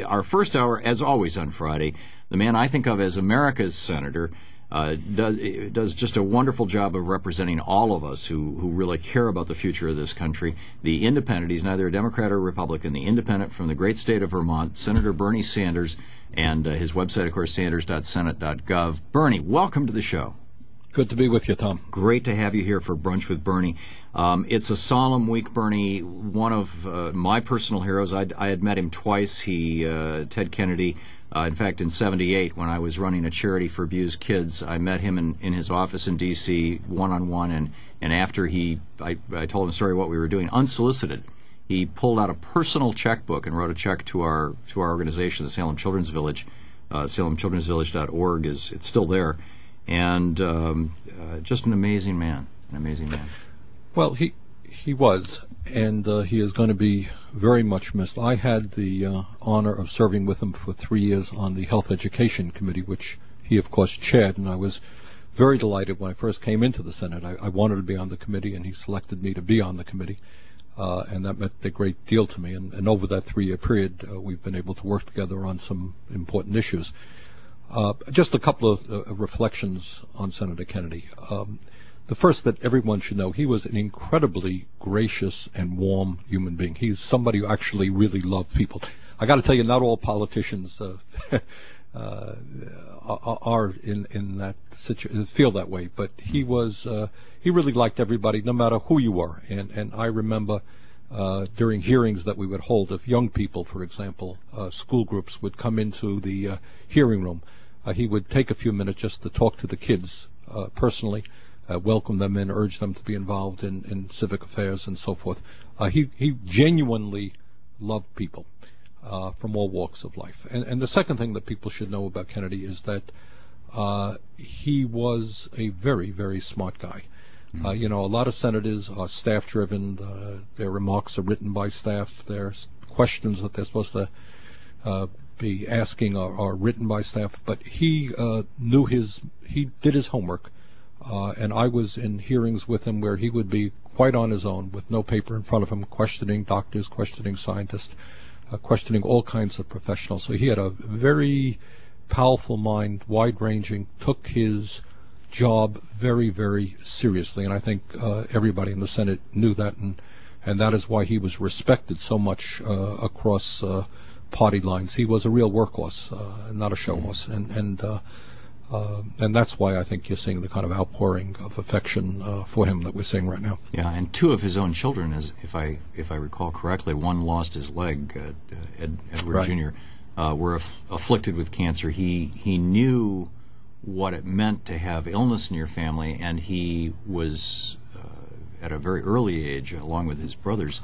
Our first hour, as always on Friday, the man I think of as America's senator does just a wonderful job of representing all of us who really care about the future of this country. The independent, he's neither a Democrat or a Republican, the independent from the great state of Vermont, Senator Bernie Sanders, and his website, of course, sanders.senate.gov. Bernie, welcome to the show. Good to be with you, Thom. Great to have you here for Brunch with Bernie. It's a solemn week, Bernie. One of my personal heroes. I had met him twice. Ted Kennedy, in fact, in '78, when I was running a charity for abused kids, I met him in his office in D.C. one-on-one, and after I told him a story of what we were doing, unsolicited. He pulled out a personal checkbook and wrote a check to our organization, the Salem Children's Village. SalemChildren'sVillage.org it's still there. And just an amazing man, Well, he was, and he is going to be very much missed. I had the honor of serving with him for 3 years on the Health Education Committee, which he, of course, chaired, and I was very delighted when I first came into the Senate. I wanted to be on the committee, and he selected me to be on the committee, and that meant a great deal to me. And over that 3-year period, we've been able to work together on some important issues. Just a couple of reflections on Senator Kennedy. The first that everyone should know, he was an incredibly gracious and warm human being. He's somebody who actually really loved people. I got to tell you, not all politicians are in that situation, feel that way. But he really liked everybody, no matter who you were. And I remember during hearings that we would hold, if young people, for example, school groups would come into the hearing room, he would take a few minutes just to talk to the kids personally, welcome them in, urge them to be involved in civic affairs and so forth. He genuinely loved people from all walks of life. And the second thing that people should know about Kennedy is that he was a very, very smart guy. A lot of senators are staff-driven. Their remarks are written by staff. Their questions that they're supposed to be asking are written by staff. But he did his homework. And I was in hearings with him where he would be quite on his own with no paper in front of him, questioning doctors, questioning scientists, questioning all kinds of professionals. So he had a very powerful mind, wide-ranging, took his job very, very seriously. And I think everybody in the Senate knew that, and that is why he was respected so much across party lines. He was a real workhorse, not a show horse. And that's why I think you're seeing the kind of outpouring of affection for him that we're seeing right now. Yeah, and two of his own children, if I recall correctly, one lost his leg, Edward right. Jr., were afflicted with cancer. He knew what it meant to have illness in your family, and he was, at a very early age, along with his brothers,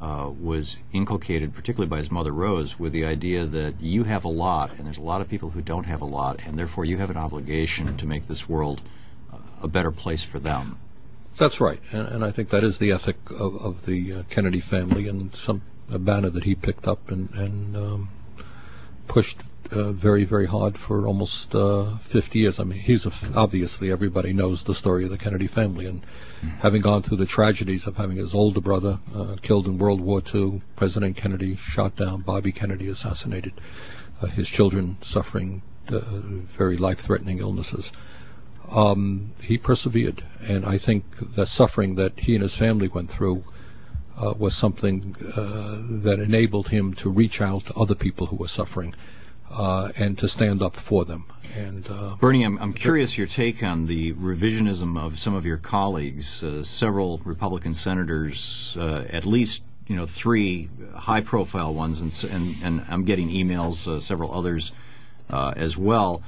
was inculcated, particularly by his mother Rose, with the idea that you have a lot, and there's a lot of people who don't have a lot, and therefore you have an obligation to make this world a better place for them. That's right, and I think that is the ethic of the Kennedy family, and a banner that he picked up and pushed very, very hard for almost 50 years. I mean, obviously everybody knows the story of the Kennedy family, and having gone through the tragedies of having his older brother killed in World War II, President Kennedy shot down, Bobby Kennedy assassinated, his children suffering very life-threatening illnesses. He persevered, and I think the suffering that he and his family went through was something that enabled him to reach out to other people who were suffering and to stand up for them. And Bernie, I'm curious your take on the revisionism of some of your colleagues. Several Republican senators, at least 3 high-profile ones, and I'm getting emails, several others as well,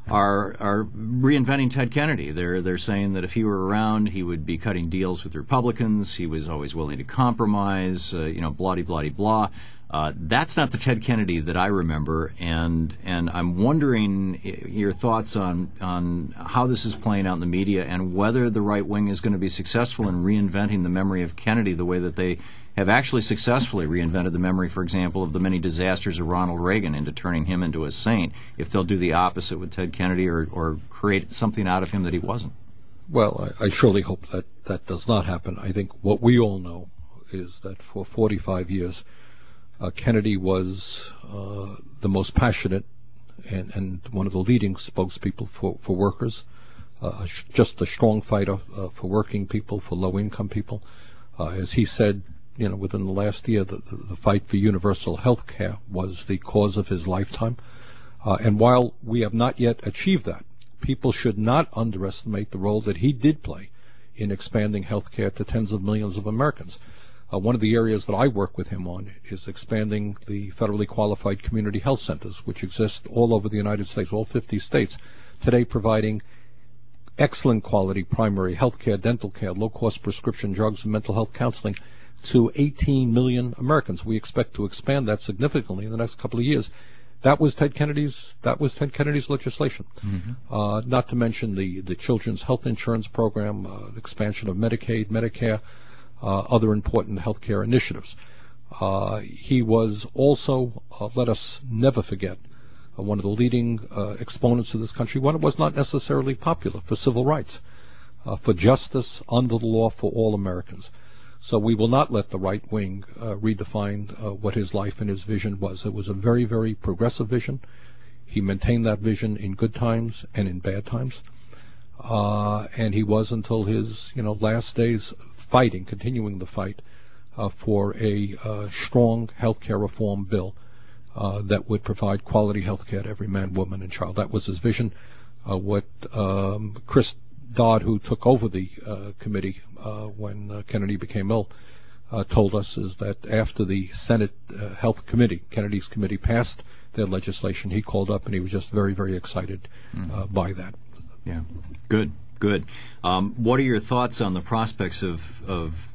are reinventing Ted Kennedy. They're saying that if he were around, he would be cutting deals with Republicans. He was always willing to compromise. Blah-de-blah-de-blah. That's not the Ted Kennedy that I remember, and I'm wondering your thoughts on how this is playing out in the media and whether the right wing is going to be successful in reinventing the memory of Kennedy the way that they have actually successfully reinvented the memory, for example, of the many disasters of Ronald Reagan into turning him into a saint, if they'll do the opposite with Ted Kennedy or create something out of him that he wasn't. Well, I surely hope that does not happen. I think what we all know is that for 45 years, Kennedy was the most passionate and one of the leading spokespeople for workers, just a strong fighter for working people, for low-income people. As he said, within the last year, the fight for universal health care was the cause of his lifetime. And while we have not yet achieved that, people should not underestimate the role that he did play in expanding health care to tens of millions of Americans. One of the areas that I work with him on is expanding the federally qualified community health centers, which exist all over the United States, all 50 states, today providing excellent quality primary health care, dental care, low-cost prescription drugs, and mental health counseling to 18 million Americans. We expect to expand that significantly in the next couple of years. That was Ted Kennedy's legislation. Mm-hmm. Not to mention the Children's Health Insurance Program, the expansion of Medicaid, Medicare, other important health care initiatives. He was also, let us never forget, one of the leading exponents of this country, when it was not necessarily popular, for civil rights, for justice under the law for all Americans. So we will not let the right wing redefine what his life and his vision was. It was a very, very progressive vision. He maintained that vision in good times and in bad times. And he was, until his last days, continuing the fight for a strong health care reform bill that would provide quality health care to every man, woman, and child. That was his vision. What Chris Dodd, who took over the committee when Kennedy became ill, told us is that after the Senate Health Committee, Kennedy's committee, passed their legislation, he called up and he was just very, very excited by that. Yeah, good. What are your thoughts on the prospects of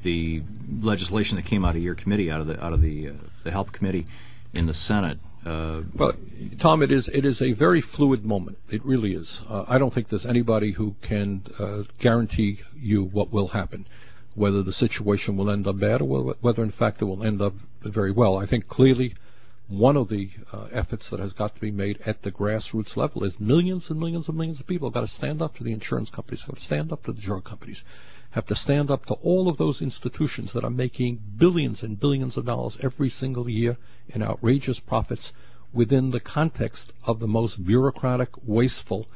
the legislation that came out of your committee, out of the Health Committee in the Senate? Well, Tom, it is a very fluid moment. It really is. I don't think there's anybody who can guarantee you what will happen, whether the situation will end up bad or whether, in fact, it will end up very well. I think clearly one of the efforts that has got to be made at the grassroots level is millions and millions and millions of people have got to stand up to the insurance companies, have to stand up to the drug companies, have to stand up to all of those institutions that are making billions and billions of dollars every single year in outrageous profits within the context of the most bureaucratic, wasteful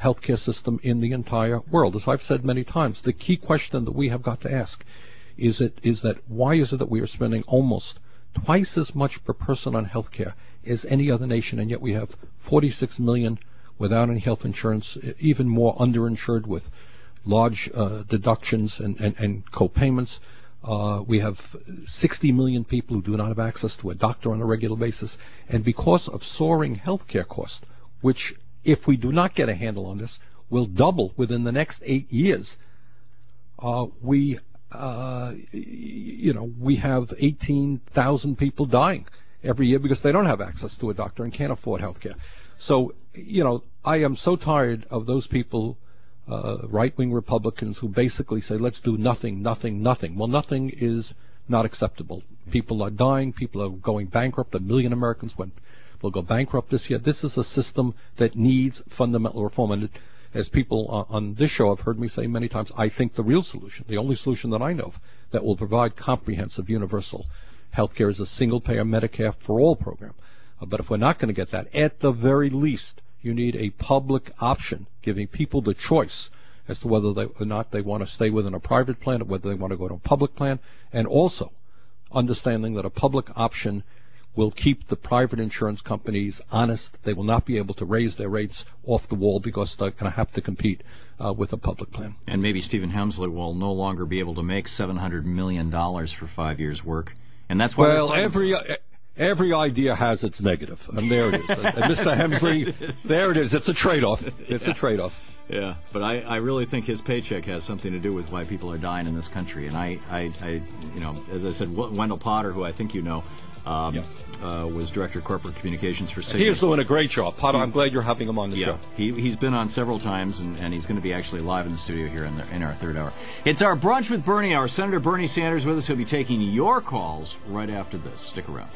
healthcare system in the entire world. As I've said many times, the key question that we have got to ask is that why is it that we are spending almost twice as much per person on healthcare as any other nation, and yet we have 46 million without any health insurance, even more underinsured with large deductions and co-payments. We have 60 million people who do not have access to a doctor on a regular basis. And because of soaring healthcare costs, which, if we do not get a handle on this, will double within the next 8 years, we have 18,000 people dying every year because they don't have access to a doctor and can't afford healthcare. So, I am so tired of those people, right-wing Republicans, who basically say, let's do nothing. Well, nothing is not acceptable. People are dying. People are going bankrupt. 1 million Americans will go bankrupt this year. This is a system that needs fundamental reform. And as people on this show have heard me say many times, I think the real solution, the only solution that I know of that will provide comprehensive universal health care is a single-payer Medicare for all program. But if we're not going to get that, at the very least, you need a public option giving people the choice as to whether or not they want to stay within a private plan or whether they want to go to a public plan, and also understanding that a public option will keep the private insurance companies honest. They will not be able to raise their rates off the wall because they're going to have to compete with a public plan. And maybe Stephen Hemsley will no longer be able to make $700 million for 5 years' work. And that's why every idea has its negative, and there it is. And Mr. Hemsley, there it is. It's a trade-off. It's a trade-off. Yeah, but I really think his paycheck has something to do with why people are dying in this country. And I as I said, Wendell Potter, who I think you know, was Director of Corporate Communications for Cigna. He is doing a great job. Potter, I'm glad you're having him on the show. He's been on several times, and he's going to be actually live in the studio here in our third hour. It's our Brunch with Bernie hour. Senator Bernie Sanders with us. He'll be taking your calls right after this. Stick around.